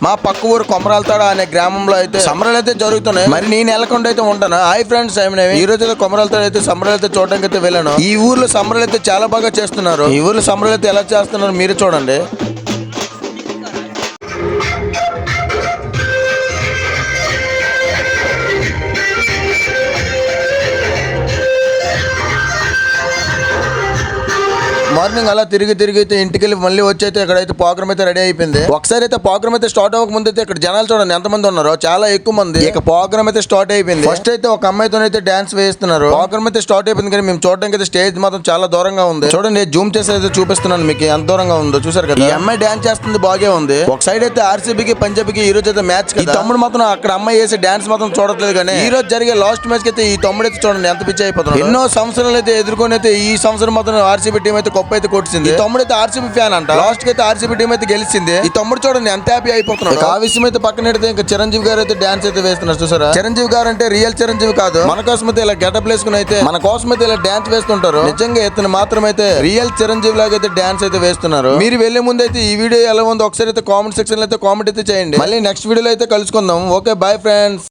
మా పక్క ఊరు కొమరాలతాడ అనే గ్రామంలో అయితే సంబరాలు అయితే జరుగుతున్నాయి. మరి నేను నెలకొండ అయితే ఉంటాను. హాయ్ ఫ్రెండ్స్, ఈ రోజు అయితే కొమరాలతాడ అయితే సంబరాలు అయితే చూడడానికి అయితే వెళ్ళాను. ఈ ఊర్లో సంబరాలు అయితే చాలా బాగా చేస్తున్నారు. ఈ ఊర్లో సంబరాలు అయితే ఎలా చేస్తున్నారు మీరు చూడండి. మార్నింగ్ అలా తిరిగి అయితే ఇంటికి వెళ్ళి మళ్ళీ వచ్చి అయితే ఇక్కడైతే ప్రోగ్రామ్ అయితే రెడీ అయిపోయింది. ఒకసారి అయితే ప్రోగ్రామ్ అయితే స్టార్ట్ అవ్వక ముందు అయితే ఇక్కడ జనాలు చూడండి ఎంతమంది ఉన్నారో, చాలా ఎక్కువ మంది. ఇక ప్రోగ్రామ్ అయితే స్టార్ట్ అయిపోయింది. ఫస్ట్ అయితే ఒక అమ్మాయితో అయితే డాన్స్ వేస్తున్నారు. ప్రోగ్రామ్ అయితే స్టార్ట్ అయిపోయింది కానీ మేము చూడడానికి అయితే స్టేజ్ మాత్రం చాలా దూరంగా ఉంది. చూడండి, జూమ్ చేసి అయితే చూపిస్తున్నాను మీకు ఎంత దూరంగా ఉందో. చూసారు కదా, ఈ అమ్మాయి డాన్స్ చేస్తుంది బాగే ఉంది. ఒక సైడ్ అయితే ఆర్సీబీకి పంజాబ్కి ఈ రోజు అయితే మ్యాచ్. ఈ తమ్ముడు మాత్రం అక్కడ అమ్మాయి చేసే డాన్స్ మాత్రం చూడట్లేదు. కానీ ఈ రోజు జరిగే లాస్ట్ మ్యాచ్ కి అయితే ఈ తమ్ముడు అయితే చూడండి ఎంత పిచ్చి అయిపోతుంది. ఎన్నో సంవత్సరాలు అయితే ఎదుర్కొని అయితే ఈ సంవత్సరం మాత్రం ఆర్సీబీ టీం అయితే కప్పు అయితే కొట్టింది. తమ్ముడు అయితే ఆర్సీబీ ఫ్యాన్ అంట. లాస్ట్ కి అయితే ఆర్సీబీ టీం అయితే గెలిచింది. ఈ తమ్ముడు చూడండి ఎంత హ్యాపీ అయిపోతున్నాడు. ఆ విషయం అయితే పక్కన పెడితే ఇంకా చిరంజీవి గారు అయితే డాన్స్ అయితే వేస్తున్నారు. చూసారా, చిరంజీవి గారు అంటే రియల్ చిరంజీవి కాదు. మన కోసం అయితే ఇలా గెటప్ వేసుకుని అయితే మన కోసం అయితే ఇలా డాన్స్ వేస్తుంటారు. నిజంగా ఇతను మాత్రం అయితే రియల్ చిరంజీవి లాగా అయితే డాన్స్ అయితే వేస్తున్నారు. మీరు వెళ్లే ముందు అయితే ఈ వీడియో ఎలా ఉందో ఒకసారి అయితే కామెంట్ సెక్షన్ లో అయితే కామెంట్ అయితే చేయండి. మళ్ళీ నెక్స్ట్ వీడియోలో అయితే కలుసుకుందాం. Okay, bye friends.